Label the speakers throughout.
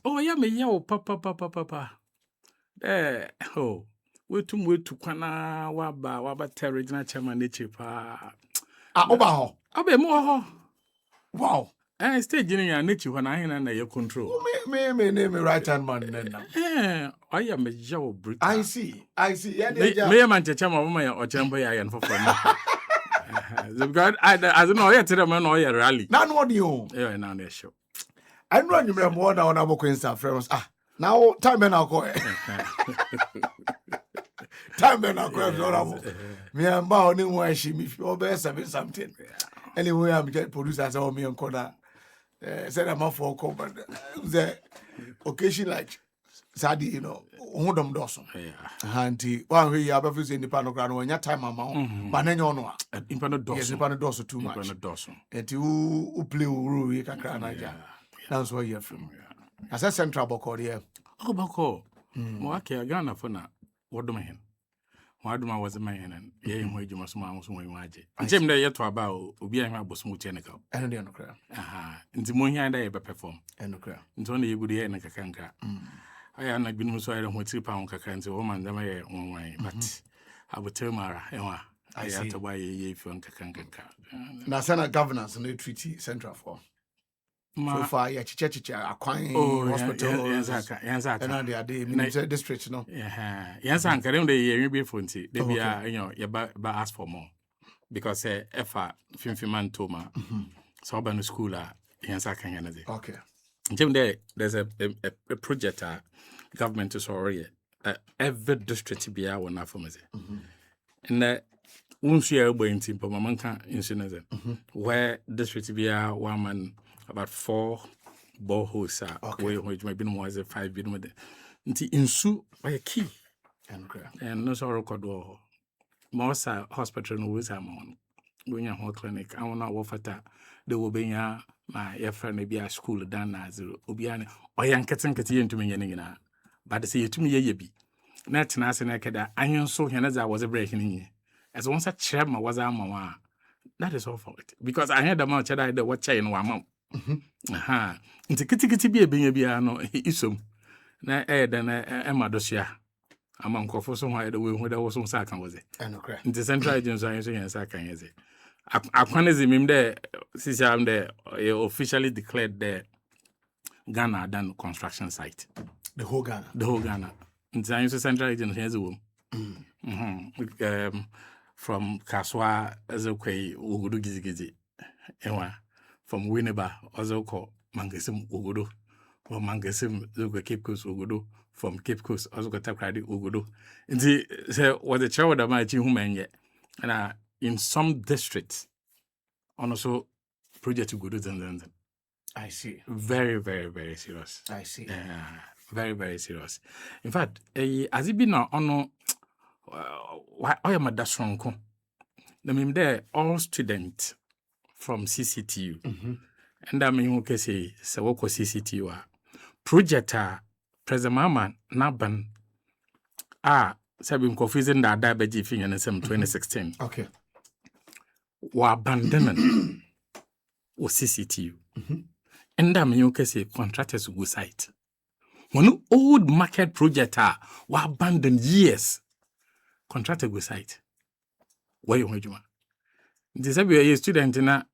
Speaker 1: Oh, yeah, me, yo, papa. Oh, wait to Kwana, waba terrible chairman, nature, pa.
Speaker 2: Oba.
Speaker 1: I'll be more.
Speaker 2: Wow.
Speaker 1: I stay getting a nature when I am your control.
Speaker 2: Me name a right hand man then.
Speaker 1: I am a job Brit.
Speaker 2: I see. Yeah,
Speaker 1: May a man to chama woman or chamber and for God, I don't know yet to the man or your rally.
Speaker 2: None what you.
Speaker 1: Yeah, now they show.
Speaker 2: I know you remember more now on our Queen's friends. Now time and I'll go. Time and I'll go. Me and Bow knew why she me for best something. Anyway, I'm getting producers or me on corner. Said I'm off for cover. The occasion like Sadi, you know, Hodom Dawson. Auntie, one way you have a in the panogram when your time amount, but then you know,
Speaker 1: Impano
Speaker 2: Dawson too much. And you play Uru, Kakana. That's where you're from. As a central Boko, yeah.
Speaker 1: Oh, Boko. Moake, a gun for now. What do I mean? Waduma was a man, and ye and wage must mammas when you imagine. And Jim day yet about Ubia was mechanical.
Speaker 2: And the crowd.
Speaker 1: Aha, and the moon and I ever perform.
Speaker 2: And the crowd.
Speaker 1: And only you would hear in a cacanca. I am not been so I don't want 3 pound cacans, a woman, the way one way, but I would tell Mara, I had to buy a ye for cacanca.
Speaker 2: Now, Senate governance and the treaty central for. So far, yeah, acquiring hospital, and they are the district, no.
Speaker 1: Yeah, yes, I'm carrying the year before they be you ask for more because if a 50-man toma, so urban school, yes, I can.
Speaker 2: Okay.
Speaker 1: Jim, there's a project government is already every district be our one for me. And once you are going to Pampaso insurance, where district be our one man. About 4 boreholes which may be more than 5 billion. In Su, by a key. And no sorrow could do. Most hospital no was among. Going a whole clinic, I will not offer that. There will be my friend maybe a school done as Obiana or young cats and catty to me. But they say to me, ye be. Not Nas and Akada, I saw him as I was a breaking in. As once a chairman was our mamma. That is all for it. Because I had a much that I the watcher in 1 month. Aha. Into kitty be a biano, isum. Na then Emma Dosia. Among Coffos, why the way where there was some sacan was it? And the central agents are saying sacan is it. I can't him there, since I'm there, officially declared the Ghana done construction site.
Speaker 2: The whole Ghana.
Speaker 1: And the central agent here's a womb. From Kaswa as a quay, Ugudu Gizi. From Winneba, also called Mangasim Ugudu, or Mangasim Zuga Cape Coast Ugudu, from Cape Coast, also got Takradi Ugudu. And the was a child of my human yet. And in some districts, also project Ugudu and
Speaker 2: I see.
Speaker 1: Very, very, very serious.
Speaker 2: I see.
Speaker 1: Very, very serious. In fact, as it been on, I am a dashronko. I mean, there all students from CCTU. And I mean, okay, say, CCTU. Project, President Mama, Naban, Sabin confusing that diabetes thing in 2016.
Speaker 2: Okay.
Speaker 1: Were abandoning or CCTU. And I mean, okay, say, contractors go site. When old market project were abandoned years, contractor go site. Why you want to? This is a student in a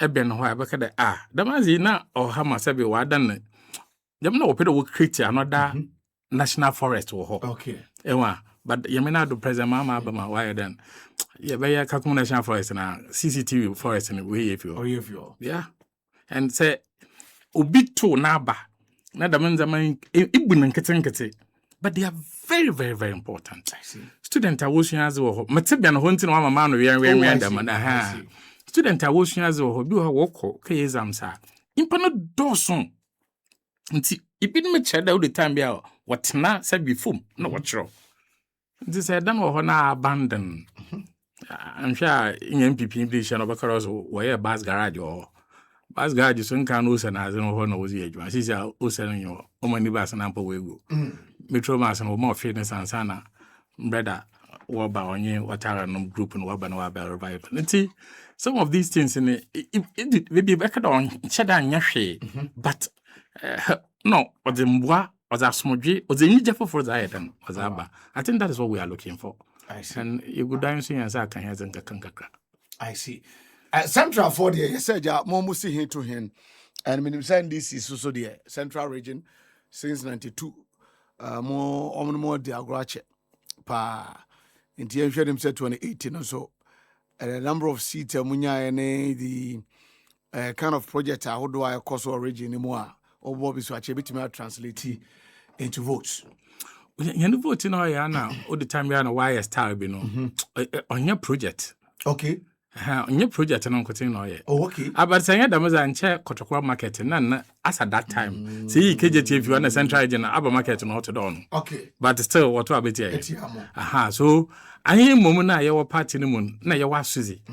Speaker 1: Eben why back the the mazina or Hama Sabi were done. Them no open will create another national forest or
Speaker 2: okay.
Speaker 1: But Yamina do President Mama Bama why then? Yeah, by a Kakum National Forest and CCTV forest in a way if you. Yeah. And say Ubito Naba. Nada means I mean Ibun and Katinkati. But they are very, very, very important.
Speaker 2: I see.
Speaker 1: Student are washing as well. Matibian hunting one man we are student are washing as well. Do her work, Kayamsa. Impano Dawson. Nti, ibin me check all the time. Be what na said before, no what wrong. This I don't know na abandon. I'm sure in NPP English and because where bus garage or bus garage so can also na no no was here. She say o selling you o money bus na we go. Metro mass and more fitness and sana. Brother, what about on what are no group and what about revival? Nti, some of these things in it maybe back on cheddar and yashi, but No, or the mwa, or the smodgy, or the ninja for the item, or the abba. I think that is what we are looking for.
Speaker 2: I see.
Speaker 1: And you go down see as I can hear the kankakra.
Speaker 2: I see. Central for the you said ya more see him to him. And minimum this is also the central region since 92. More the agrache pa in the year said 2018 or so. And a number of seats munya and the kind of project how do I cost or region anymore or what is what you translate into votes.
Speaker 1: You vote in all now, all the time you are why a star be no on your project.
Speaker 2: Okay.
Speaker 1: On your project and on continue.
Speaker 2: Oh, okay.
Speaker 1: But saying that was an chair Kotokwa market and as at that time. See, KJT if you want a central region, Abba market and not done.
Speaker 2: Okay.
Speaker 1: But still, what will be here? Aha, so I hear Momona, your party in the moon, na your was Susie.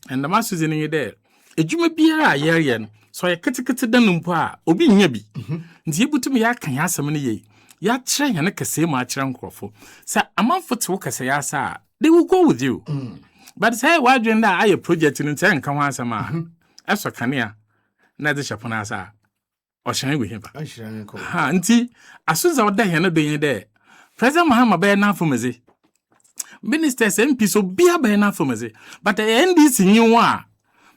Speaker 1: And the master in you there. A Juma beer, a year, so I cut danumpa, obi nyabi. Ntibu to me, I can ask some ye. Ya try and a same match uncle. Sir, a month for to work as a yasa, they will go with you. But say, why do I project in 10 come once a man? As for Kania, neither Shaponasa or shall we him? Auntie, as soon as I die, not being there. President Mahama bear now for me. Ministers MP so be a bear now for me. But the end is in you are.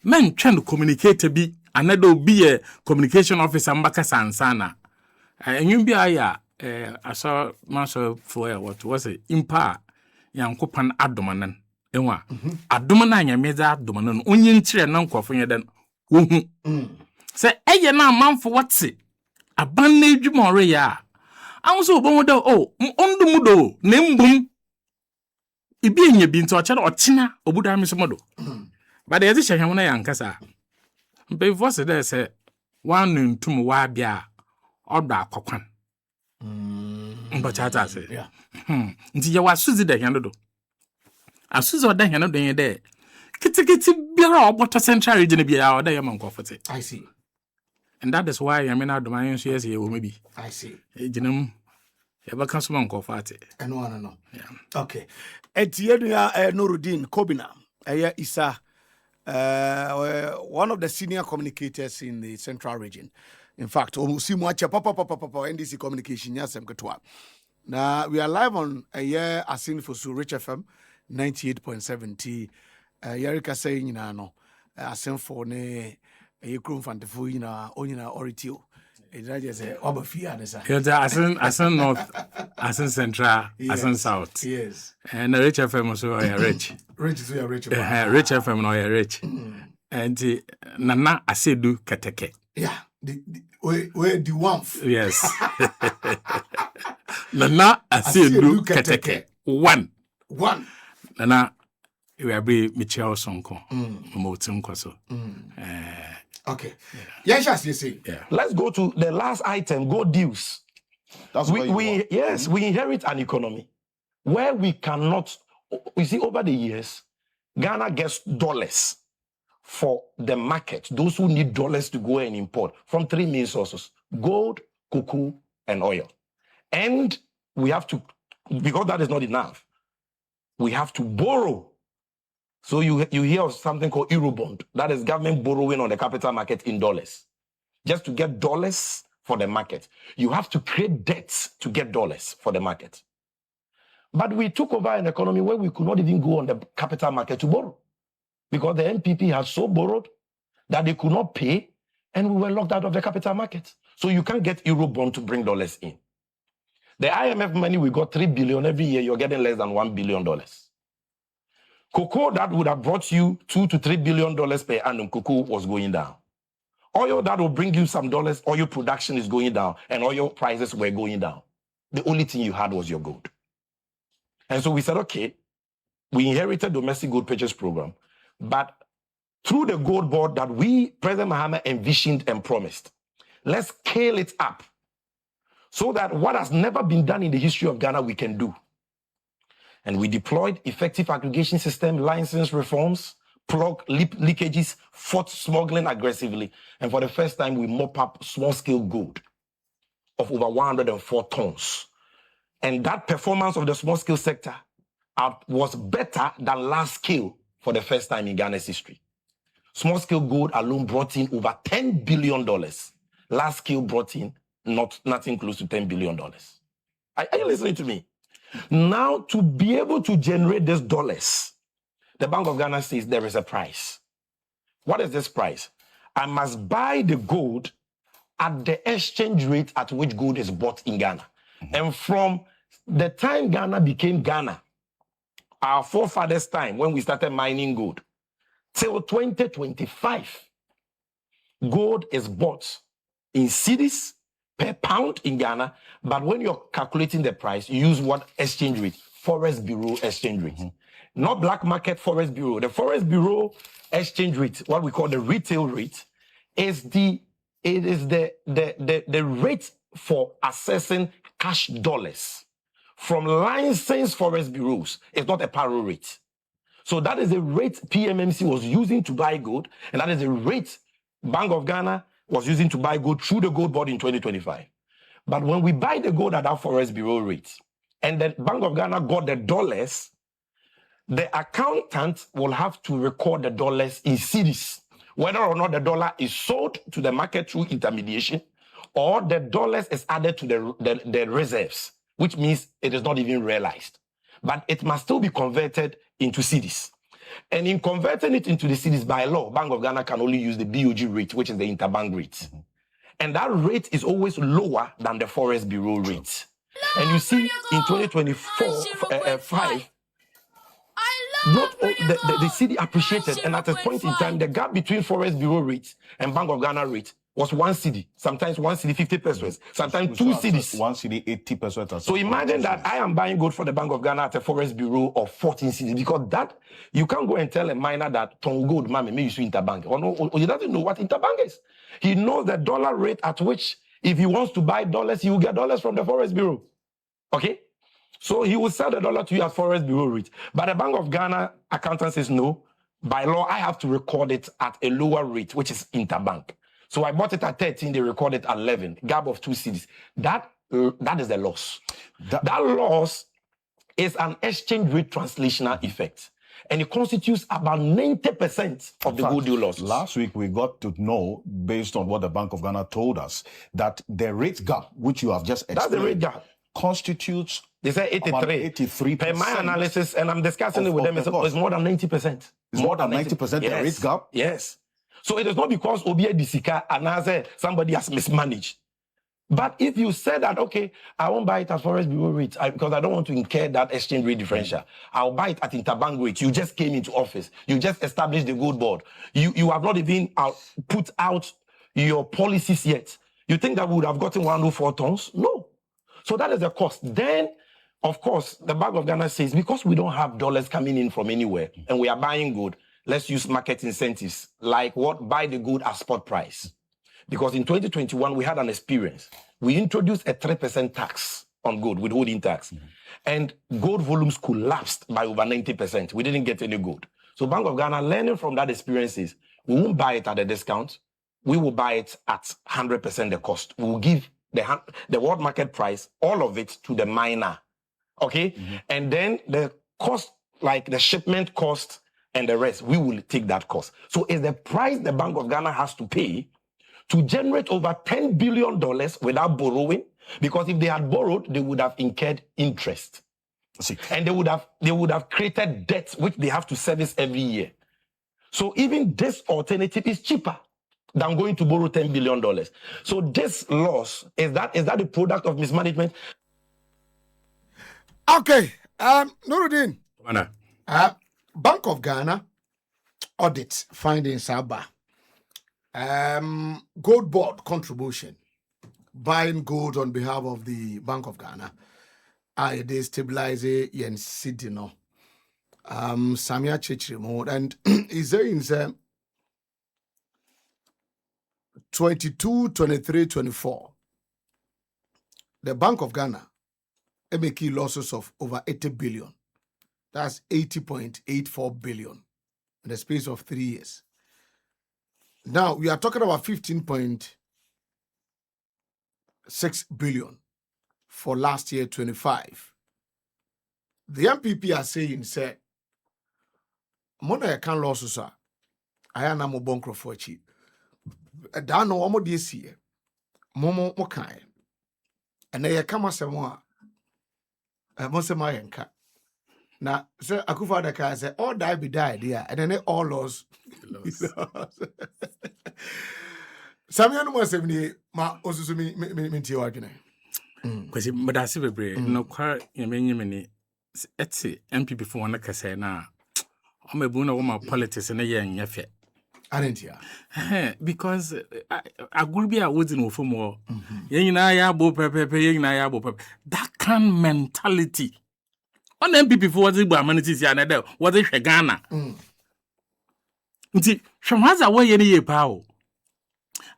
Speaker 1: Men trying to communicate to be another be a communication officer, Mbaka Sansana. And you be I saw Master for what was it? Impa, young Copan Abdomanan. Ewa adoma na meza adoma no onye ntire na nkofo yeden wohu se eye na manfo wate aban na adwuma ore ya anso obon da ondum do na mbum ibi enye bi nti oche na ochina obuda mi somodo ba de yezi hwehwe na yankasa mpe force there se wan ntum wa bia odo akokwan mbacha ta se nti ye wasuzi da hwendo do asuzo oda hia no den de kitikiti biara oboto central region biara oda yam nkofete.
Speaker 2: I see.
Speaker 1: And that is why I mean adoman so yes you maybe.
Speaker 2: I see.
Speaker 1: Ejinam e ba kan so nkofate.
Speaker 2: No. Yeah. Okay. Etienua Nurideen Kobina Issah, one of the senior communicators in the central region. In fact, NDC communication yasem ketwa. Now we are live on a year asin for Rich FM 98.7 Yerika saying you know asin for ne yekrum fantefo yina onyina oritio it just say obafia nesa
Speaker 1: asin north asin central asin south
Speaker 2: yes
Speaker 1: and Rich FM so are rich
Speaker 2: so you rich
Speaker 1: Rich FM no rich and nana asedu keteke
Speaker 2: yeah the one
Speaker 1: yes nana asedu keteke one Nana, we are be Michelle Sonko, Motum Koso.
Speaker 2: Okay. Yes, you see.
Speaker 3: Yeah. Let's go to the last item, gold deals. That's we inherit an economy where we cannot, you see, over the years, Ghana gets dollars for the market, those who need dollars to go and import from three main sources: gold, cocoa, and oil. And we have to, because that is not enough, we have to borrow. So you hear of something called Eurobond. That is government borrowing on the capital market in dollars. Just to get dollars for the market. You have to create debts to get dollars for the market. But we took over an economy where we could not even go on the capital market to borrow. Because the NPP had so borrowed that they could not pay, and we were locked out of the capital market. So you can't get Eurobond to bring dollars in. The IMF money, we got 3 billion every year, you're getting less than $1 billion. Cocoa that would have brought you $2 to $3 billion per annum, cocoa was going down. Oil that will bring you some dollars, oil production is going down, and oil prices were going down. The only thing you had was your gold. And so we said, okay, we inherited domestic gold purchase program, but through the gold board that President Mahama envisioned and promised, let's scale it up so that what has never been done in the history of Ghana, we can do. And we deployed effective aggregation system, license reforms, plug leakages, fought smuggling aggressively. And for the first time, we mop up small-scale gold of over 104 tons. And that performance of the small-scale sector was better than large-scale for the first time in Ghana's history. Small-scale gold alone brought in over $10 billion. Large-scale brought in nothing close to $10 billion. Are you listening to me? Now, to be able to generate these dollars, the Bank of Ghana says there is a price. What is this price? I must buy the gold at the exchange rate at which gold is bought in Ghana. And from the time Ghana became Ghana, our forefathers' time, when we started mining gold, till 2025, gold is bought in cedis per pound in Ghana, but when you're calculating the price, you use what exchange rate? Forest Bureau exchange rate. Not black market Forest Bureau. The Forest Bureau exchange rate, what we call the retail rate, is the rate for assessing cash dollars from licensed forest bureaus. It's not a paro rate. So that is the rate PMMC was using to buy gold, and that is the rate Bank of Ghana was using to buy gold through the gold board in 2025. But when we buy the gold at that Forest Bureau rate, and the Bank of Ghana got the dollars, the accountant will have to record the dollars in cedis, whether or not the dollar is sold to the market through intermediation, or the dollars is added to the reserves, which means it is not even realized. But it must still be converted into cedis. And in converting it into the cedis by law, Bank of Ghana can only use the BOG rate, which is the interbank rate. And that rate is always lower than the Forest Bureau rate. And you see, in 2024, not all, the cedi appreciated, and at a point in time, the gap between Forest Bureau rate and Bank of Ghana rate was 1 cedi, sometimes 1 cedi 50 pesos, sometimes 2 cedis.
Speaker 4: 1 cedi 80 pesos.
Speaker 3: So imagine that I am buying gold for the Bank of Ghana at a Forest Bureau of 14 cedis, because that, you can't go and tell a miner that ton gold, mami, me use interbank. Or he doesn't know what interbank is. He knows the dollar rate at which, if he wants to buy dollars, he will get dollars from the Forest Bureau. Okay? So he will sell the dollar to you at Forest Bureau rate. But the Bank of Ghana accountant says, no, by law, I have to record it at a lower rate, which is interbank. So I bought it at 13, they record it at 11, gap of 2 cedis. That is the loss. That loss is an exchange rate translational effect. And it constitutes about 90% of the gold deal losses.
Speaker 4: Last week, we got to know, based on what the Bank of Ghana told us, that the rate gap, which you have just explained,
Speaker 3: that's the rate gap,
Speaker 4: constitutes,
Speaker 3: they say 83. Per my analysis, and I'm discussing it with them, it's more than 90%.
Speaker 4: It's more than 90%
Speaker 3: yes.
Speaker 4: The rate gap?
Speaker 3: Yes. So it is not because Obia Disika and somebody has mismanaged. But if you say that, okay, I won't buy it at Forest Bureau rate because I don't want to incur that exchange rate differential. I'll buy it at interbank rate. You just came into office. You just established the gold board. You have not even put out your policies yet. You think that we would have gotten 104 tons? No. So that is the cost. Then, of course, the Bank of Ghana says, because we don't have dollars coming in from anywhere and we are buying gold, let's use market incentives, like what? Buy the gold at spot price. Because in 2021, we had an experience. We introduced a 3% tax on gold, withholding tax. And gold volumes collapsed by over 90%. We didn't get any gold. So Bank of Ghana, learning from that experience, is we won't buy it at a discount. We will buy it at 100% the cost. We will give the world market price, all of it, to the miner. Okay? And then the cost, like the shipment cost and the rest, we will take that cost. So it's the price the Bank of Ghana has to pay to generate over $10 billion without borrowing, because if they had borrowed, they would have incurred interest. And they would have created debt, which they have to service every year. So even this alternative is cheaper than going to borrow $10 billion. So this loss, is that the product of mismanagement?
Speaker 2: Okay, Nurideen. Bank of Ghana audit findings about gold board contribution, buying gold on behalf of the Bank of Ghana. I destabilize yen sidino. Samia Chichimo, and is there in 22, 23, 24. The Bank of Ghana make losses of over 80 billion. That's 80.84 billion in the space of 3 years. Now, we are talking about 15.6 billion for last year, 25. The NPP are saying, say, Mona can losses are. I am a bunkro for cheap. I don't know what this year. Momo Mokai. And they come as someone. Most of my enka. Now, so Akufo-Addo can say, all die be died, yeah, and then they all lost. Samuel was 70, ma also me argument.
Speaker 1: Because Madasi Bebre, no quite many etsy NPP for one case na. I'm a buna woman politics and a young yafe.
Speaker 2: Aren't you?
Speaker 1: Because I could be a wooden for more. Yang na ya bo pepe, yang na ya bo pepe. That kind mentality. On NPP for what's the amenities ya na what is Ghana? Nti shamaza wa ye ni ye pao.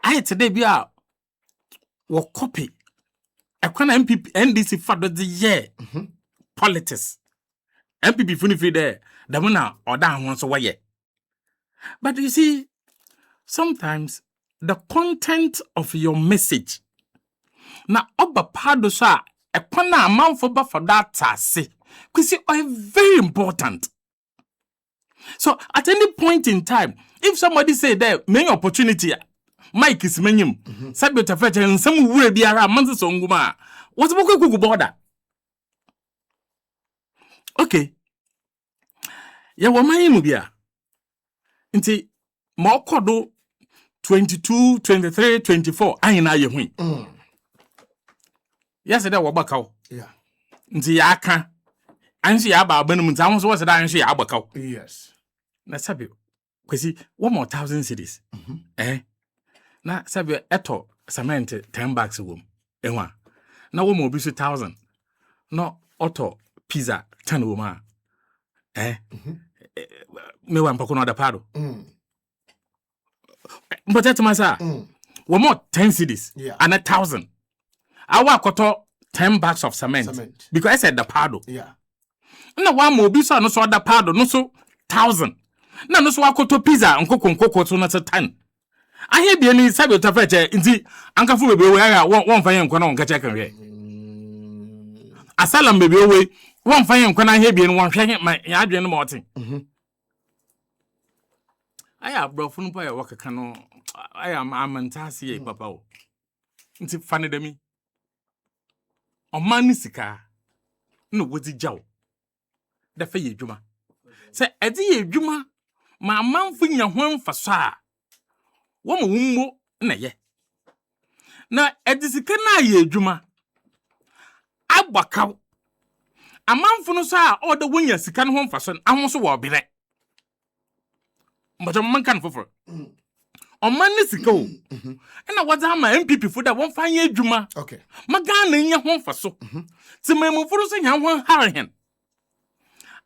Speaker 1: I today be a wo copy. I can NPP NDC for the year politics. NPP funny free there. The mona or down once away. But you see, sometimes the content of your message na oba pado sa e kwana amount for that say because it's very important. So at any point in time, if somebody say there many opportunity Mike is menyim sabi to fetch and some wure biara manse so nguma what boku border. Okay. Ya wamayi mu bia. Nti ma okodo 22, 23, 24 ayina ye hu. Yes da wobakaw.
Speaker 2: Yeah.
Speaker 1: Nti ya aka anhye ya ba abanum nti ahon so wo se da anhye ya abakaw.
Speaker 2: Yes.
Speaker 1: Na sabi kwesi 1,000 cities. Na sabi eto cement 10 bags wom. Enwa. Na wo mo bi so 1,000. No auto pizza 10 wom me wa mpako no da pado. But that's my sir. We more 10 cities and 1,000. I wa koto 10 bags of cement. Because I said the pado.
Speaker 2: Yeah.
Speaker 1: Na wa mo bi so no so da pado no so 1,000. Na no so wa koto pizza nkoko so no so 10. Ahe bi ni sabi to feche nti ankafu bebe we ya won fa yen nkona won kache kan hwe. Asalam bebe we won fa yen nkona ahe bi ni won hwe ya adwe no mo tin. Aya brofo no pa ya wakaka no aya amantase ye papa o. Nti fane demi. Omani sika no wodi jaw. Da fa ye adwuma. Se edi ye adwuma ma amanfo nya ho mfaso a wo mo wummo na ye. Na edi sika na ye adwuma agbakaw. Amanfo no so a o da wonya sika no ho mfaso ahoso wo obere. But man can for on man sika o na wada ma NPP for that one fine adwuma
Speaker 2: okay
Speaker 1: magana nya ho faso ti memu furu so nya ho harhen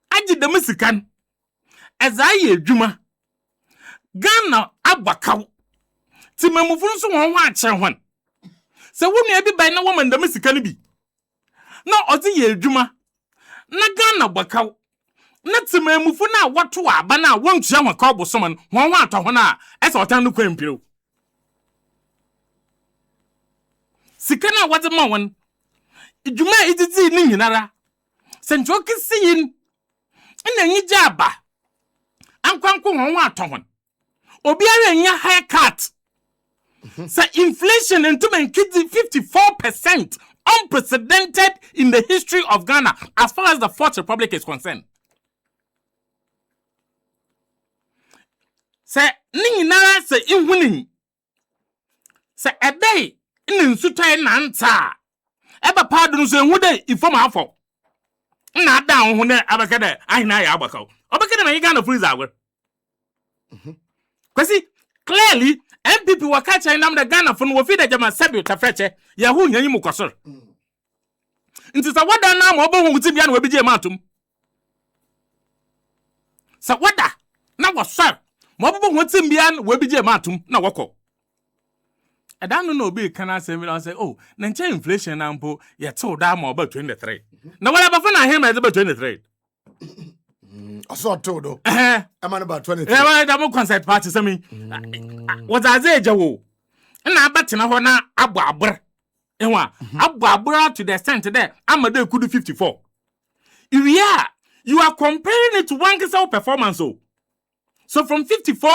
Speaker 1: agi dem sikan ezaye adwuma Ghana abakaw ti memu furu so ho a kye hon se wonu abi ban na wo man dem sikan bi na odi ye adwuma na Ghana bakaw na timamufu na wato aba na wontua ho ka obosom no ho ato ho na ese otan no kwampiro sika na wade ma won idwuma ididi ni nyinara senjo kisiyin na nyija aba ankwanko ho ato ho obi ara nya haircut so inflation into men 54% unprecedented in the history of Ghana as far as the Fourth Republic is concerned. Se ni na se inhunin se edai in nsutai na nta eba padu no so enhu dai ifom afọ na ada ho na abakade ahina ya abakaw obakade na yiga na freezer agwe kwesi clearly NPP waka China na Ghana fo no wo fi da jama sabi utafreche ya hu nyanyi mu kwasor nti sa wada na ma obo hu tibia na we bije matum sa wada na wasar ma obo hu tibia na we bije matum na wako adanu no obi kana say me say oh na nche inflation na mpo ye to da ma about 23 na wala ba fa na he ma about 23
Speaker 2: also told though I'm on about 23
Speaker 1: yeah da mo concert party say me what aze ejawo na abatena ho na abo abr enwa abo abr to the extent there amade kudu 54 you are comparing it to one performance so from 54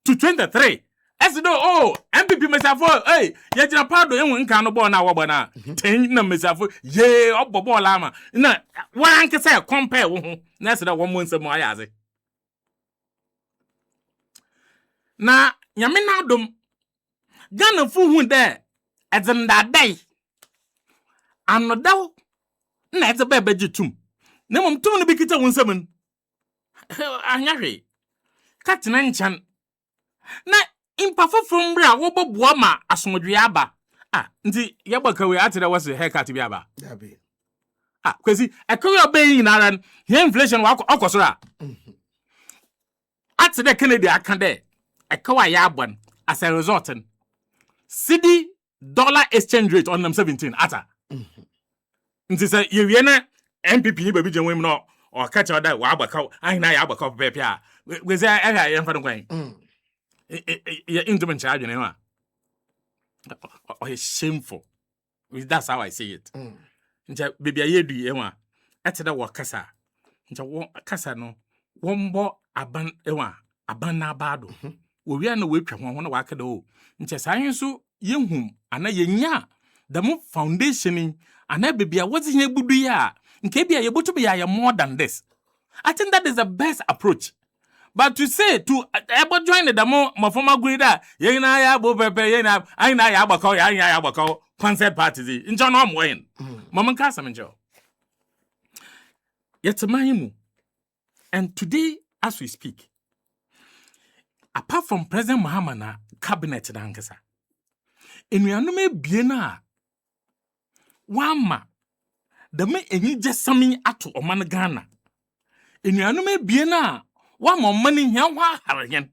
Speaker 1: to 23 As no, MPP mesafo, hey, yajina pado yen nka no ball na wabana. Ten na mesafo, ye obo ball ama. Na wan ke say compare wo ho. Na say that one month mo ayaze. Na nyame na dom Ghana fu hu de ezenda dai. Anodaw na eze ba bejitum. Na mom tum no bi kita wonsam. Anyahwe. Katina nchan. Na impafo from bra wo boboa ma asomdwe aba. Nti yebakawe atira wase haircut bi aba.
Speaker 2: Dabi.
Speaker 1: Kwesi ekowe obeyi na here inflation wa akosora. Atide Kennedy akande ekowa ya abon as a result. CD dollar exchange rate on them 17 ata. Nti say ye na NPP ni baby jenwem no or catch other wa agbaka ahina ya agbaka pepe a. Kwesi ehia ye mfa no kwan. Yeah, intimate charge, you know. Shameful. That's how I see it. Baby, I do you want at the work cassa. Cassa no. One more aban abado. We are no whip one want to work at all. Into science so young whom and a ya. The more foundationing and I baby, I wasn't able to ya. In case you're able to be more than this. I think that is the best approach. But to say to able join the more my former grader, yena ya bo pepe yena aina ya abako concert parties in John Omwen. Mama Casa Menjo. Yet mahimu. And today, as we speak, apart from President Mahamana cabinet dankasa, in yanume biena wama the me enyi just summing ato oman Ghana. In yanume biena wa mo money hia wa harayen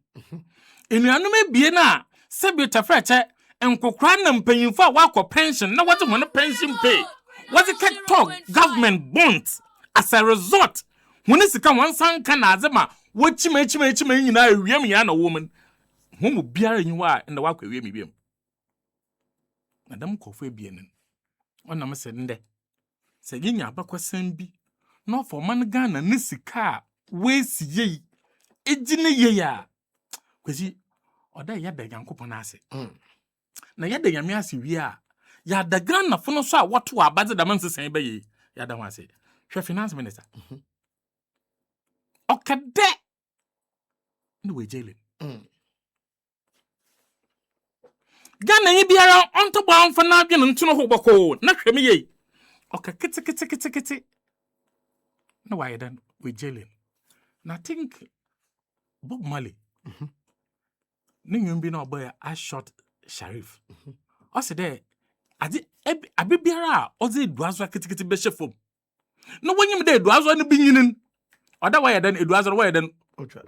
Speaker 1: enuanom ebie na sebita freche enkokra na mpanyimfo a wa pension na wate hono pension pay wate talk government bonds as a result when sika wansan ka na azema wachima nyina awiem ya na woman homu biara nyiwa na wa kwa awiem biem madam kofo ebie nen onam se nde se ginya abakwasan bi no for man Ghana ne sika we siye ejine ye ya kwesi oda ya da yankopon ase na ya da yame ase wi a ya da Ghana fo no so a woto abaze da man sesen ba ye ya da ho ase hwe finance minister okade ni we jele Ghana yi biara onto bo anfa na adwe no ntuno ho boko na hwe me ye okakete na why then we jele na think Bob Marley. Ningu bi na oboy I shot Sharif. O se there adi abibiara oze eduazo kitikiti be shefom. No wonyim de eduazo no bi nyinin. Oda why then eduazo why then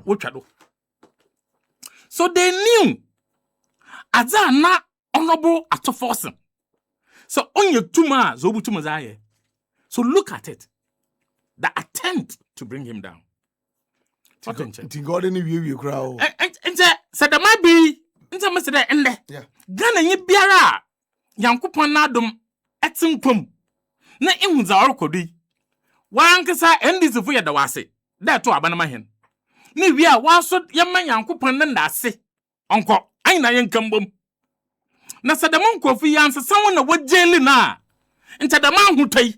Speaker 1: wotwado. So they knew aza na honorable atoforsen. So onye tuma zo butuma zaye. So look at it. The attempt to bring him down.
Speaker 2: Tingode ni wie kura o.
Speaker 1: Nje said there might be nje me said ende. Ghana yi biara yankopon na adom etinkom na ehunza orokodi. Wankesa ndisi fu ye da wase. Da to abanama hen. Ni wi a waso ye man yankopon na ndase. Onko ayin na yenkambom. Na said the mon kofu yanse sanwo na wajeli na. Nje da man hutai.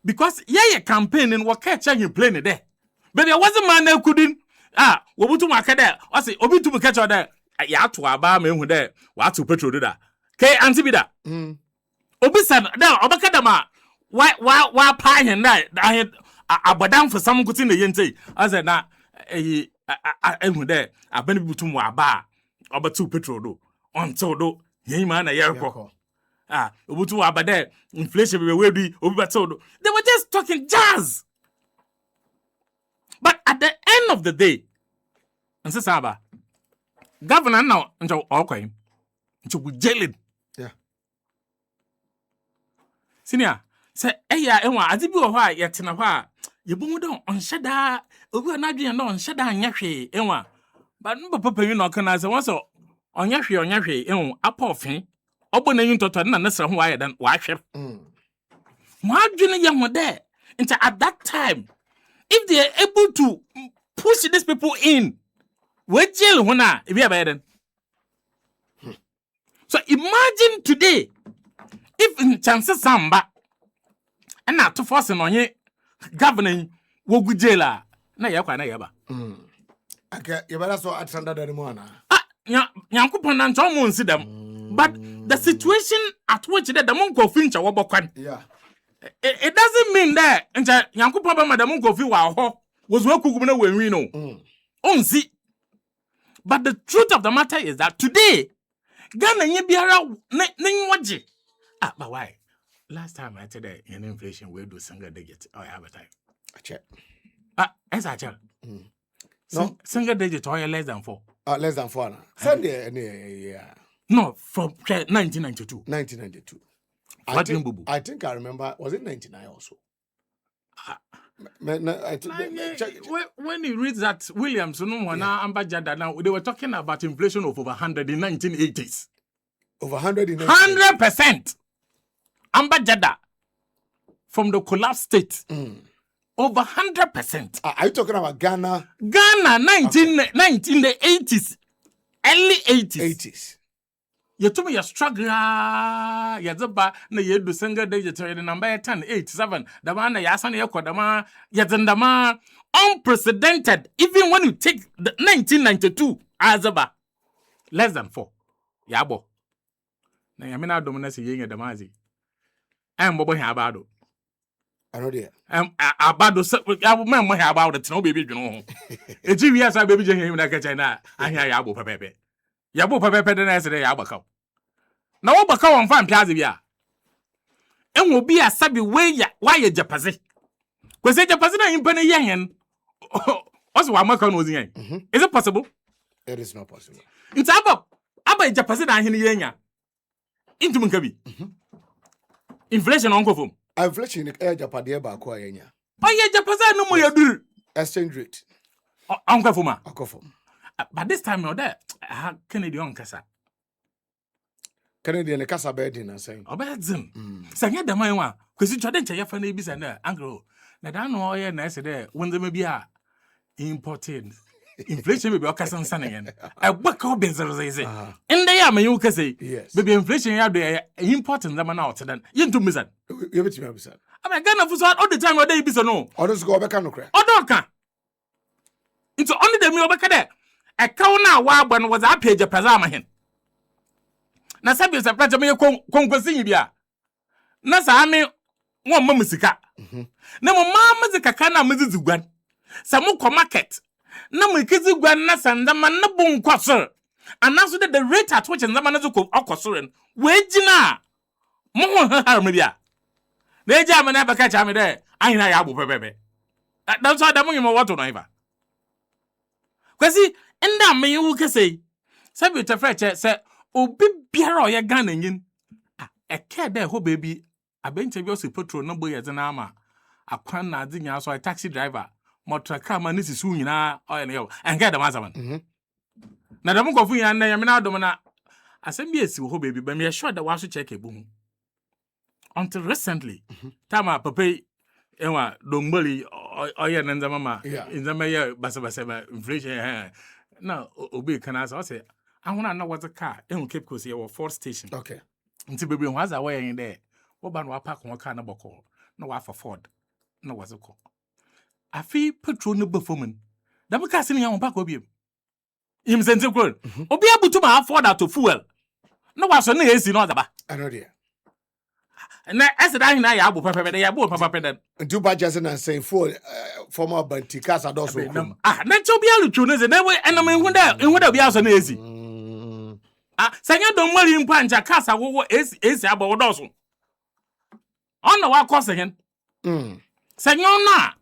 Speaker 1: Because ye campaign in what catch you playing there. But there wasn't man that couldn't wobutu makade o say obi tu catch there ya to aba ma ehu there wa to petrol do da ke anti bi da obi said da obakada ma wa pa hen na abadan for some kuti na yente I said na ehu there abani butu mu aba obatu petrol do until do yen ma na yerko obutu aba there inflation be we do obi battle do they were just talking jazz. But at the end of the day, and say Saba, governor now until okay, until we jail.
Speaker 2: Yeah.
Speaker 1: Senior, say, yeah, and what I did you why yet in a while. You boom down on shada, over not being on shada and yashi, and what. But no papa, you know, can I say once on yashi, and up off him, open a unit to another some wire than watch it. My junior young one there, until at that time. If they are able to push these people in, We jail hona if you beden. So imagine today if in chances samba and not to force on ye governing wo gu jaila na yakwa na yaba.
Speaker 2: Okay, you better so at standard anymore.
Speaker 1: Nyankopon na ncho mo nsi dem. But the situation at which the monko fincha wo bokwan.
Speaker 2: Yeah.
Speaker 1: It doesn't mean that Nyankopon ba madam nko fi wa ho was we kugum na wenwi no. Onsi. But the truth of the matter is that today Ghana nye biara na waje. But why? Last time I said in inflation we do single digit. I have a time.
Speaker 2: I check.
Speaker 1: As I check. No, single digit or less than 4.
Speaker 2: Less than 4 now. Sunday, yeah.
Speaker 1: No, from 1992.
Speaker 2: 1992. I think I remember. Was it 99 also?
Speaker 1: When you read that Williams, they were talking about inflation of over 100 in 1980s.
Speaker 2: Over 100 in
Speaker 1: 100%. Ambajada from the collapsed state. Over 100%.
Speaker 2: Are you talking about Ghana?
Speaker 1: Ghana, 1980s, early 80s. You told me you struggle. You zaba na you do single digit the number 10, 8, 7. The man na yasani yako dama yazandama unprecedented. Even when you take the 1992 azaba less than 4. Yabo. Na yamina dominance yenye damazi. Bobo abado.
Speaker 2: I know there.
Speaker 1: Abado me about it no baby no. Eji wi asa baby je him na kacha na ahia yabo pepepe. Yabo pepepe de na ese de yabaka. Na wo baka won fa mpiaze bia. Enwo bi asabi we ya why japaze. Kwese japaze na impa na yen. What's wa maka no zin. Is it possible?
Speaker 2: It is not possible.
Speaker 1: It's aba japaze na ahene yenya. Intum nkabi. Inflation on kofom.
Speaker 2: Inflation in Japan ba ko yenya.
Speaker 1: Pa ye japaze no mo yadur.
Speaker 2: Exchange rate.
Speaker 1: On kofoma.
Speaker 2: Akofom.
Speaker 1: But this time no there Kennedy on kasa.
Speaker 2: Kennedy and kasa bed in saying.
Speaker 1: Obedzim. Sanya da man wa kwesi twade nche yafa na ebisa na angro. Na da no oye na ese de wonze me bia imported. Inflation be okasa nsane yen. Agbaka obenzereze. Inde ya man kase. Baby inflation ya do important zama na otedan. Yentum misan.
Speaker 2: You bet me misan.
Speaker 1: Aba Ghana fu so all the time oday ebisa no.
Speaker 2: Odo go obeka no kra.
Speaker 1: Odo ka. Into only the me obeka de. A cow now one was a page of Pazamahin. Na sabi sa pracha me konkosi bia. Na sa ame won mamusika. Na mo mamuzika kana muzizugwan. Sa mo ko market. Na mo kizugwan na sandama na bon kwasor. Anaso the rate at which ndama na zuko okosoren. We gina. Mo ho harme bia. Na eja me na baka cha me de. Ahina ya abo pepepe. That's why da mo yimo wato no iva. Kwasi nda me yu kese sabi to freche se obi biara o ye Ghana nyin eke de ho baby abenche bi o si petrol no boy ye na ama akwan na adi nya so a taxi driver motor car man nisi su nyina o ye ne yo enke de mazaman na dem ko fu nya na ye me na adom na asem bi esi ho baby ba me sure that wa so check ebu hu until recently tama papa enwa dongboli o ye nza mama nza me basa inflation na obi kana say I want to know what the car in Cape Coast here or Ford station.
Speaker 2: Okay.
Speaker 1: Until baby was away in there. What ban wa park one car na boko. No wa for Ford. No was a call. I feel petrol no performance. That we can't see on park obi. Him sense go. Obi able to ma afford that to fuel. No was no AC no that ba.
Speaker 2: I know there.
Speaker 1: Na ese da hina ya abo pepe de ya abo papa den.
Speaker 2: Do badges and saying for former banti casa doso.
Speaker 1: Na chobi alu tune ze na we enam ehunda bi aso na ezi. Sanya don mari mpa nja casa wo ezi abo wodoso. Ona wa cost hen. Sanya na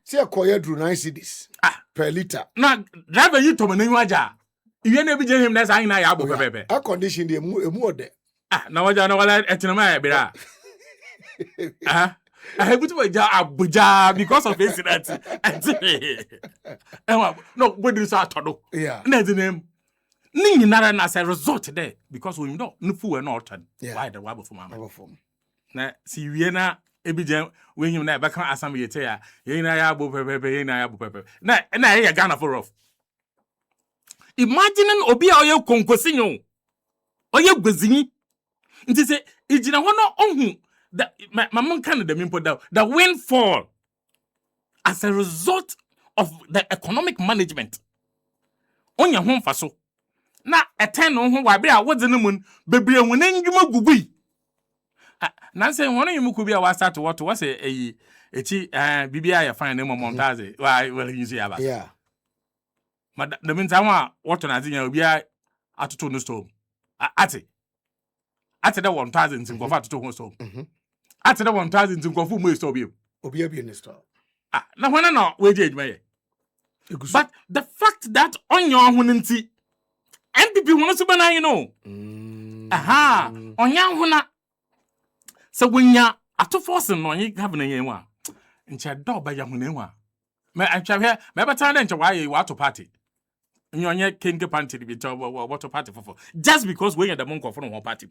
Speaker 2: see a koye dru 9 cedis per liter.
Speaker 1: Na driver yi to manu aja. Iwe na bi je him na sa hina ya abo pepe.
Speaker 2: A condition de emu ode.
Speaker 1: Na waja na wala etinama ya bira. I have to Abuja because of incident. No, what is our todo?
Speaker 2: Yeah.
Speaker 1: That's the name. Ning nara as a result there because we know no fool and altered. Why the wabble for mama? Na si Vienna Ebijan when you never come assembly tear. Yena ya bo pepe, yena ya bo pepe. Na ya Ghana for off. Imagine obi a oye konkosinyo. Oye gwezini. Nti se ijina hono onhu the mamon kan the mimpo da the windfall as a result of the economic management. Onya ho mfaso. Na eten no ho wa be a wodze no mun bebre hu na ndwuma gugui. Na say hono yimuku bi a wa start what was eyi echi bibia ya fine na montage well you see aba.
Speaker 2: Yeah.
Speaker 1: But the means I what on as obi a atoto no storm. Ate that 1,000 in Kofa to home. Ate that 1,000 in Kofu mo store bi.
Speaker 2: Obi a in the store.
Speaker 1: Na when no wage me. But the fact that on your hunti NPP won so bana you know. Aha, onya huna. So when ya ato force no yin governor yen wa. Nche do ba ya huna wa. Me atwa he me beta na nche wa ye wa to party. Nyonye kenge party bi to what to party for. Just because we the monk of no party.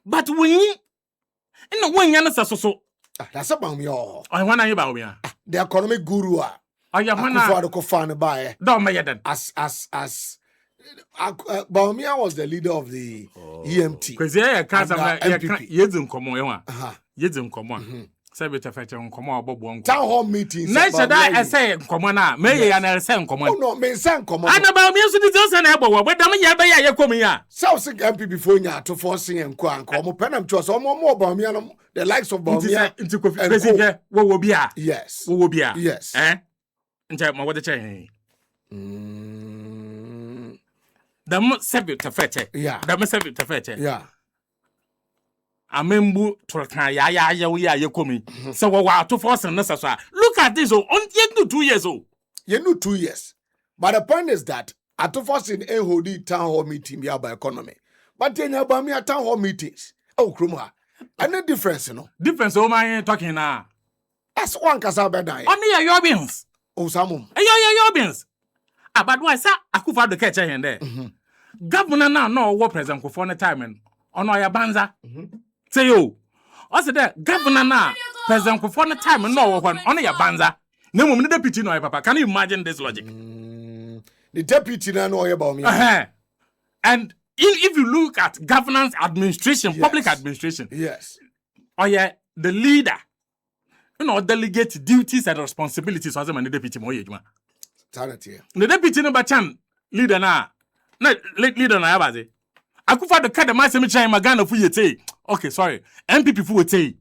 Speaker 1: But when ya na so.
Speaker 2: That's about me all.
Speaker 1: I want you about me.
Speaker 2: The economic guru.
Speaker 1: Oh yeah,
Speaker 2: man. Ko fan buy.
Speaker 1: Don't me then.
Speaker 2: As Baumia was the leader of the EMT.
Speaker 1: Because NPP. Yedin komo yewa. Yedin komo. Say beta feche komo abobo nko.
Speaker 2: Town hall meetings.
Speaker 1: Na shada say komo na me ya na say komo.
Speaker 2: Oh no, me say komo.
Speaker 1: Ana Baumia so di say na ebo we dam ya be ya komo ya.
Speaker 2: South NPP for nya to force enko anko mo penam cho so mo Baumia no the likes of Baumia.
Speaker 1: Nti ko fi wo bia.
Speaker 2: Yes.
Speaker 1: Wo bia.
Speaker 2: Yes.
Speaker 1: Nti ma wo de che. Dam sebi ta feche.
Speaker 2: Yeah.
Speaker 1: Dam sebi ta feche.
Speaker 2: Yeah.
Speaker 1: Amembu turkan ya komi. So wa to force na so. Look at this on you 2 years old.
Speaker 2: You know 2 years. But the point is that at force in a hold town hall meeting be about economy. But then you about me at town hall meetings. Oh kruma. And the difference, you know.
Speaker 1: Difference o man talking now.
Speaker 2: That's one kasa bedan.
Speaker 1: Only your beans.
Speaker 2: Oh samum.
Speaker 1: Your beans. But why sir akufa do catch here there. Governor now no what president ko for the time and ono ya banza. Say yo. Also there governor now president ko for the time and no one ono ya banza. No mum the deputy no papa. Can you imagine this logic?
Speaker 2: The deputy na no about me.
Speaker 1: And if you look at governance administration, public administration.
Speaker 2: Yes.
Speaker 1: Oh yeah, the leader delegate duties and responsibilities as a deputy mo yejuma.
Speaker 2: Tarati.
Speaker 1: The deputy no bachan leader na leader na yabaze. Akufa the card ma semi chan magana fu yete. Okay, sorry. NPP fu yete.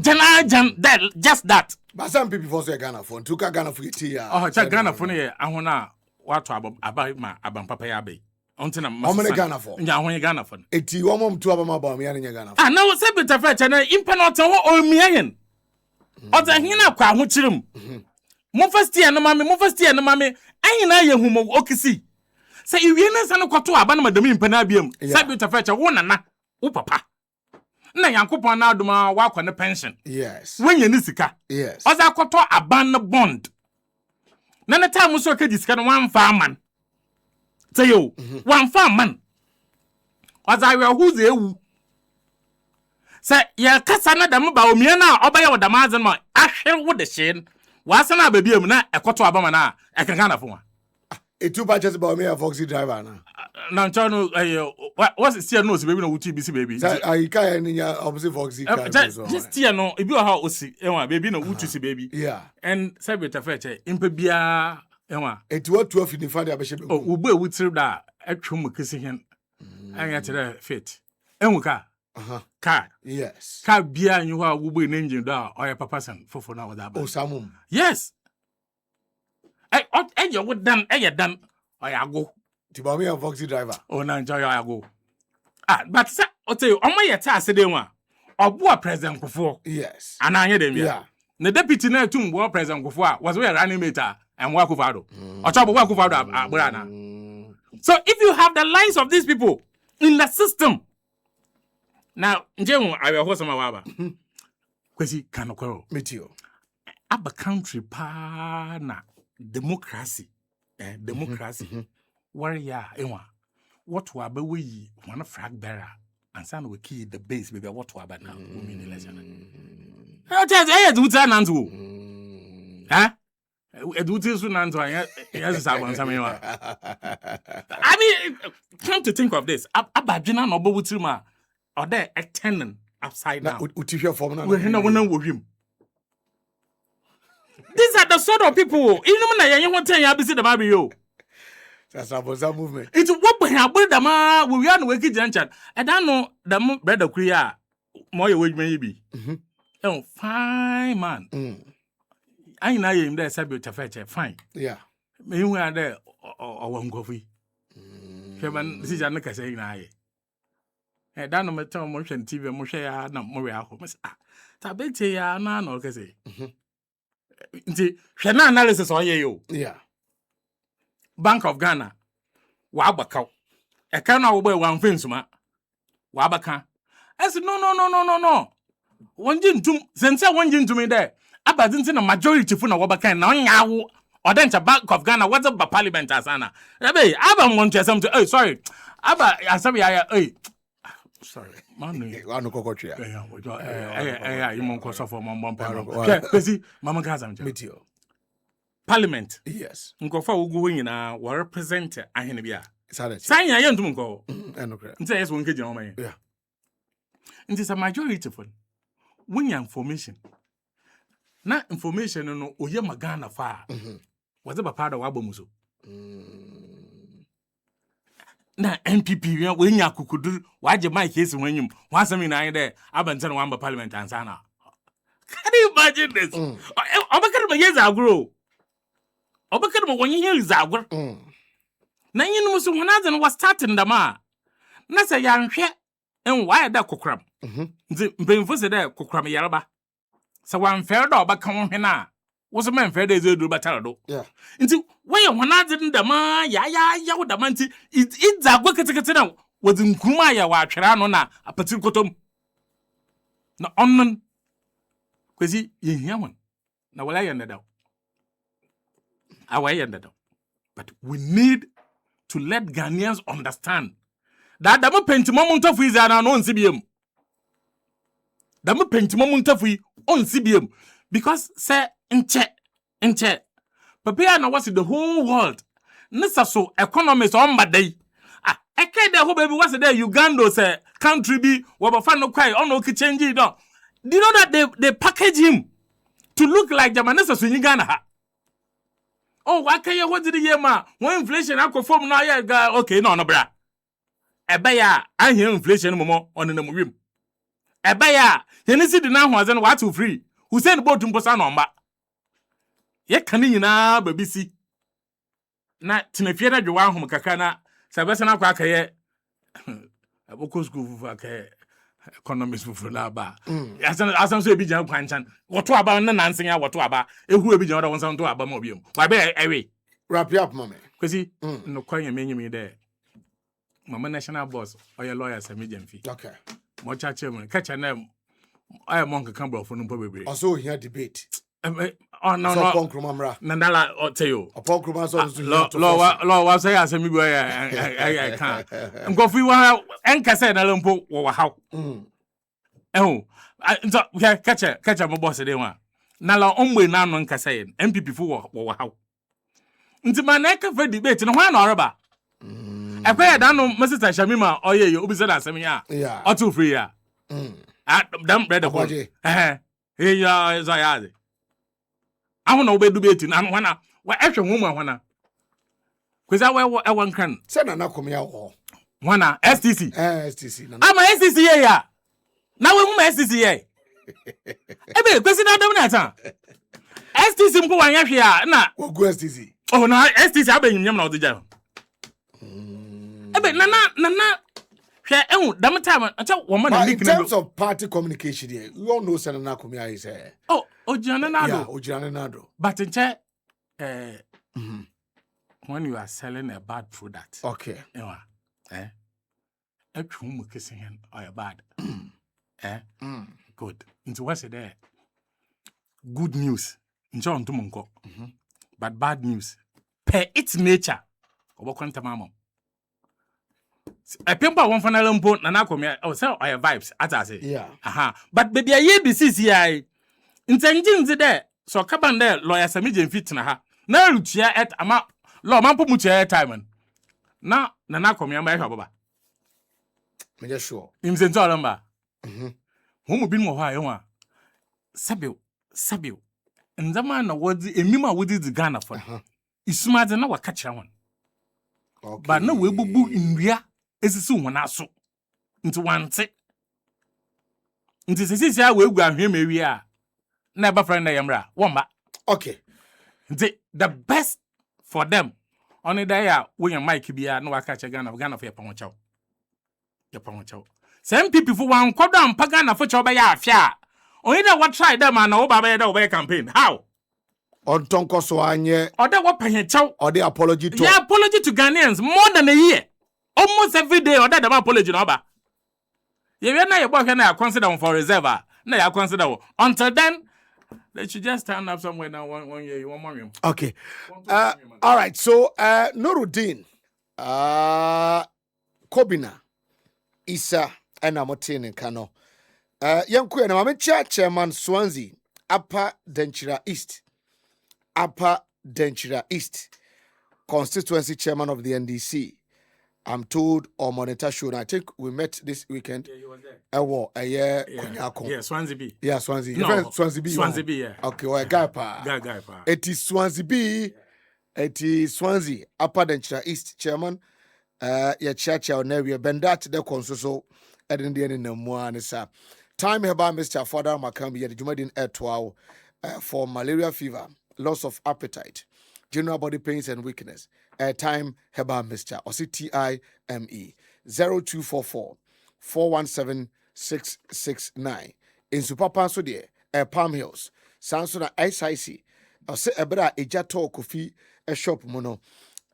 Speaker 1: That just that.
Speaker 2: But some people for say Ghana for tuka Ghana fu yete ya.
Speaker 1: Oh, cha Ghana for ne ahona watu abam papa ya be. Ontina
Speaker 2: how many Ghana for?
Speaker 1: Nya ahon Ghana for.
Speaker 2: Eti wo mom tu abama ba me anya Ghana for.
Speaker 1: Now say better fe na impanot ho o miayen. Oza hina kwa ho chirim. Mo first year no mame ayina ye humo okisi. Say iwie na sa no kwato aba na madam impana biam. Say better fe wo nana wo papa. Na yankopon na adoma wa kwa ne pension.
Speaker 2: Yes.
Speaker 1: Wenye ni sika.
Speaker 2: Yes.
Speaker 1: Oza kwato aban no bond. Na na time so ka disika no wan fa man. Say yo, wan fa man. Oza we hu ze ewu. Say ya kasa na dam ba omie na obaya wodamazen ma ahwe wo de shin. Wasa na babiam na ekoto abama na ekanka na fo.
Speaker 2: Etu patches about me a Foxy driver na.
Speaker 1: Na nchano what's it still no si baby no wuti bisi baby.
Speaker 2: I can in your opposite Foxy car.
Speaker 1: Just here no ebi o ha osi enwa baby no wuti si baby.
Speaker 2: Yeah.
Speaker 1: And say better feche impe bia enwa.
Speaker 2: Etu what 12 in the family abeshebe.
Speaker 1: Oh ugbo ewutiri da atwom kesi hen. Anya tere fit. Enwuka. Car.
Speaker 2: Yes.
Speaker 1: Car bia nyu ha ugbo in engine da oya papa san fofo na wada ba.
Speaker 2: Oh samum.
Speaker 1: Yes. You would done, done. I go.
Speaker 2: Tibami and Foxy driver.
Speaker 1: Oh, na enjoy I go. But sir, I'll tell you, on my task today one. Or what president before.
Speaker 2: Yes.
Speaker 1: And I hear them.
Speaker 2: Yeah.
Speaker 1: The deputy na too war president before was we animator and work over. Or trouble work over Brana. So if you have the lines of these people in the system. Now, Jemu, I will host my waba. Kwesi kanokoro.
Speaker 2: Metio.
Speaker 1: Abba country pa na. Democracy, democracy. Warrior, what were we one flag bearer and son will key the base, baby. What were now? Women election. I'll tell you, huh? Eduti so nanto yes sabon samewa. I mean, come to think of this. Abadwina no obo ma or there a tenant upside down.
Speaker 2: Utifia form na.
Speaker 1: We na wona wo hwim. These are the sort of people. Inu na yen ho ten ya bisi the baby yo.
Speaker 2: That's a movement.
Speaker 1: It's what we have built dama we are no weki janchan. I don't know the brother kuya mo ye wejman bi. Oh, fine man. I know him there sabi chafeche fine.
Speaker 2: Yeah.
Speaker 1: Me hu ade o wangofi. Sheban this is an kase na ye. Eh dan no meto mo hwe TV mo hwe ya na mo we aho. Ta bete ya na no kase. Nti hwe na analysis o ye yo.
Speaker 2: Yeah.
Speaker 1: Bank of Ghana wa abaka e kan na wo boy wan fensuma wa abaka ese no wonji ntum sense wonji ntum there abadinti na majority fu na wo baka na onya wo odencha Bank of Ghana what's up parliament asana ebe aba montu asem to sorry aba asabi ya sorry manu
Speaker 2: anu kokotria
Speaker 1: imon ko so for mon pa pesi mama gaza
Speaker 2: metio
Speaker 1: parliament
Speaker 2: yes
Speaker 1: nkofa ugu nyina wa represent ahene bia
Speaker 2: sada
Speaker 1: sanya ye ntum nko
Speaker 2: enokra
Speaker 1: nti yes won kejina oman
Speaker 2: yeah
Speaker 1: nti sa majority for wonya information na information no oye magana fa was ba pada wa bomuso na NPP we nya kukudu waje mic esi wanyum wasami na ide abantan wa amba parliament ansana. Can you imagine this? Obakar ma yeza agro obakar ma wonye yeza agro na yinu muso honaze was starting da ma na se yanhwe en wa da kokram nti mpemfo se da kokram yaraba se wan fair da obaka ho hwe na wo se man fair da ezedu batara do
Speaker 2: yeah
Speaker 1: nti when honaze da ma ya wo da ma nti it agwa ketekete na wodi nkuma ya wa atwera no na apati kotom na onnon kwesi yehia won na wala yenda da awai yenda da but we need to let Ghanaians understand that the pentimum muntafu is an on CBM. The pentimum muntafu on CBM because say inche. Prepare now what's the whole world. Nessa so economists on bad day. I can't the whole baby what's there Uganda say country be what fan no cry on no change it down. Do you know that they package him to look like the Manessa so in Ghana? Oh, why can't you what did the year ma? When inflation I conform now yeah okay no bra. Ebaya I hear inflation momo on the murim. Ebaya you see the now was and what to free. Who send boat to Posa number? Ye can you na baby see. Na tinefia do one home kakana sabesana kwa kaye aboko school for kaye economics for laba. Asan so ebi jan kwanchan. Woto aba na nansen ya woto aba. Ehu ebi jan oda won to aba mo biom. Wa be ewe.
Speaker 2: wrap up mommy.
Speaker 1: Kwesi no kwanya menyi there. Mama national boss or your lawyer Sami Jemfi.
Speaker 2: Okay.
Speaker 1: Mo chache mo catch a name. I am monk can bro for no bebre.
Speaker 2: Also here debate.
Speaker 1: Oh no
Speaker 2: so Ponkrumamra.
Speaker 1: Nandala or tell you.
Speaker 2: Ponkruma so
Speaker 1: law was say as me boy I can't. I'm go free one enka say na lempo wo how. Catch a mo boss dey one. Na la omwe na no nka say NPP fu wo how. Nti ma na ka fa debate no ho na oreba. Akwai da no Mr. Shamima oye yo obi say na asem ya.
Speaker 2: Yeah.
Speaker 1: Auto free ya. Dam bread of ya is I I want to be debating and wana wa ehwe woman wana. Kwesa we one kan.
Speaker 2: Say na komia ho.
Speaker 1: Wana STC.
Speaker 2: STC na.
Speaker 1: Ama STC ya. Na we woman STC ye. Ebe kwesi na dam na ta. STC mko wanya hwe ya na.
Speaker 2: Wo go STC.
Speaker 1: Oh na STC abenyam na odija. Ebe nana hwe ehun dam time acha woman na
Speaker 2: in terms of party communication here, you all know say na komia is
Speaker 1: oh Ojana Nado.
Speaker 2: Yeah, Ojana Nado.
Speaker 1: But in check, when you are selling a bad product,
Speaker 2: okay,
Speaker 1: a true kissing him or bad, good. Into what's there? Good news, John Tumunko, but bad news per its nature. Or what mama. A pimple one final lampo, Nanakomia, or sell our vibes, as I say.
Speaker 2: Yeah.
Speaker 1: But baby, I hear the CCI. Intentions there, so Caban there, lawyer Sami Jemfi na ha. Na rutia at ama lo man po mutia time na komia ma hwa baba.
Speaker 2: Me just sure.
Speaker 1: Im se nto lamba. Homo bi mo ha ye ho a. Sabio. Nzama na wodi emima wodi di Ghana for. Isuma de na waka kira hon.
Speaker 2: Okay.
Speaker 1: Ba na we bubu nwia esisi ho na so. Nti wante. Nti sisi a we gu ahwe mawi a na ba friend na yemra. Womba.
Speaker 2: Okay.
Speaker 1: The best for them only day when your mic be no waka kira Ghana for your pon chow. Some people for one kwado ampa Ghana for chow ba ya afia. Only that what try them and no ba be campaign. How?
Speaker 2: On tonko so anye.
Speaker 1: Or that what pay chow.
Speaker 2: Or the apology to.
Speaker 1: Yeah, apology to Ghanaians more than a year. Almost every day or that them apology no ba. You na your boy na consider for reserve. Na you consider until then they should just stand up somewhere now 1 year you want more.
Speaker 2: Okay. All right. So Nurideen Kobina Issah and Amotin and Kano. Young Queen, I'm a chairman Swansea, Upper Denchira East, constituency chairman of the NDC. I'm told on Monitor Show. I think we met this weekend.
Speaker 1: Yeah, you were there.
Speaker 2: Yeah,
Speaker 1: Swansea B.
Speaker 2: Yeah, Swansea.
Speaker 1: No,
Speaker 2: Swansea B.
Speaker 1: Swansea B, yeah.
Speaker 2: Okay, well, guy pa. It is Swansea B. It is Swansea, Upper Denchira East chairman. Ya chacha onewe bendat de konsoso edin in the muanisa. Time heba Mr. Father Makambi ya Jumadin etwao for malaria fever, loss of appetite, general body pains and weakness. Time heba Mr. OCTIME 0244 417 669. In Pampaso de Palm Hills, Sansona SIC. Ose ebra ejato kofi a shop mono.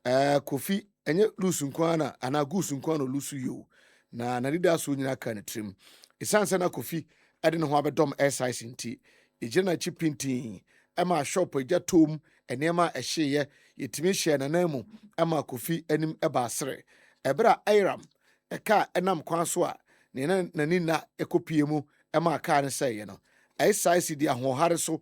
Speaker 2: Kofi enye lusu nkwana ana gusu nkwana lusu yo na nadida so nyina kan trim esanse na kofi ade ne ho abedom SIC nti ejena chipintin ema shop eja tom enema ehye yetimi hye na namu ema kofi anim eba asre ebra airam eka enam kwan so a ne nanina ekopie mu ema aka ne sey no SIC di ahohare so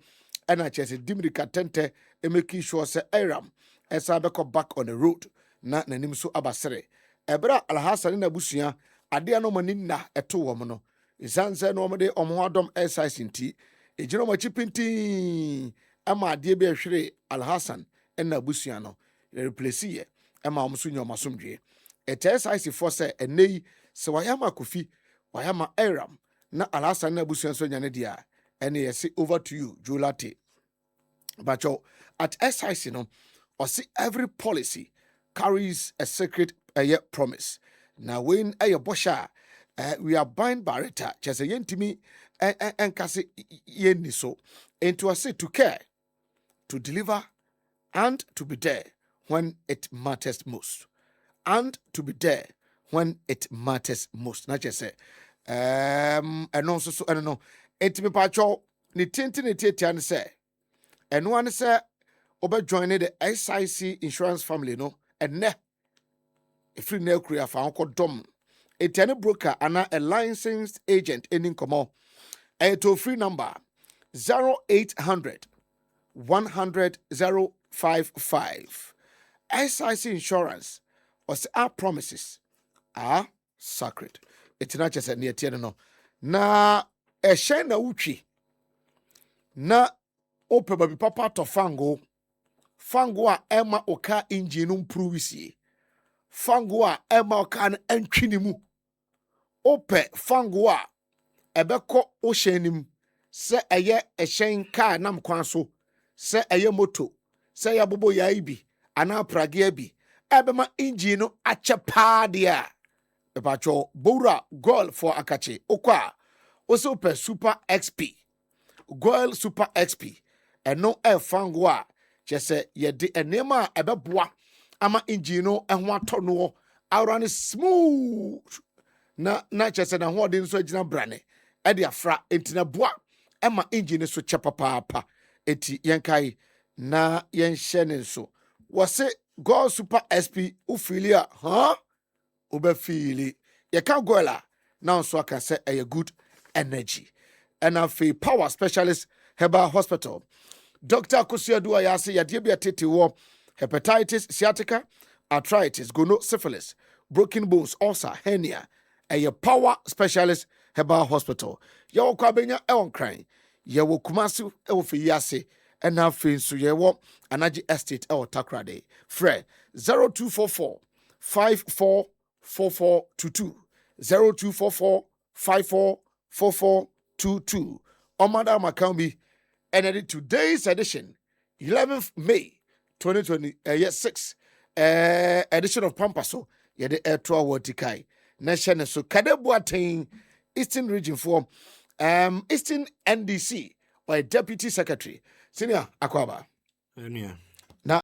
Speaker 2: ena chese dimrika tente emeki sure se airam esa beko back on the road na nanim so abasere ebra alhasan na busua ade no mani na eto wo no isanse no mode omo adom SIC nti ejino machipinti ama ade be hwere alhasan na busua no replace ye ama omso nyo masomdwe SIC for se enei se wayama kofi wayama eram na alhasan na busua so nyane dia ene yesi over to you Julate bacho at SIC no or see every policy carries a sacred promise. Now, when a bosha, we are bind by it, just a yentimi and kasi yen so, and to say to care, to deliver, and to be there when it matters most, and to be there when it matters most. Not just say, and also so I don't know. It me pacho ni tinti and say, and one say, over joining the SIC insurance family no. And ne free nail career for uncle dom a tenant broker and a licensed agent in Incomo a toll free number 0800 100 055 SIC insurance was our promises are sacred. It's not just a near no na a shana uchi na ope baby papa to fango a Emma oka engine improvisi. Fango a Emma oka entwini mu. Ope fango a ebeko oshenim se eye ehyen car nam kwan so se eye moto se ya bobo ya ibi ana prage bi ebema engine no achepa dia epacho bora goal for akache okwa also per super XP goal super XP eno fango a just ye de enema ebeboa ama engine no ehwo atono awra ne smooth na just na ho de nso agina brane e de afra entina boa ema engine so chepa papa eti yenkai na yenhye ne nso wose go super SP ufilia ube fili ye ka gola na nso aka say good energy and afi power specialist herbal hospital Dr. Kusiadu Ayase Yadibia Titi War, hepatitis, sciatica, arthritis, gono, syphilis, broken bones, ulcer, hernia, and your power specialist herbal hospital. Yawo Kwabenya Eon Crying, Yawo Kumasu Elfiyase, and now Fins to Yawo, Anaji Estate El Takrade. Fred 0244 544422 0244 544422. Omada Makambi. And in today's edition, 11th May 2026, edition of Pampaso, the air tour Watikai. Nation so Kadebuatain, Eastern Region for Eastern NDC, or Deputy Secretary, Senior Akwaba.
Speaker 1: Yeah.
Speaker 2: Now,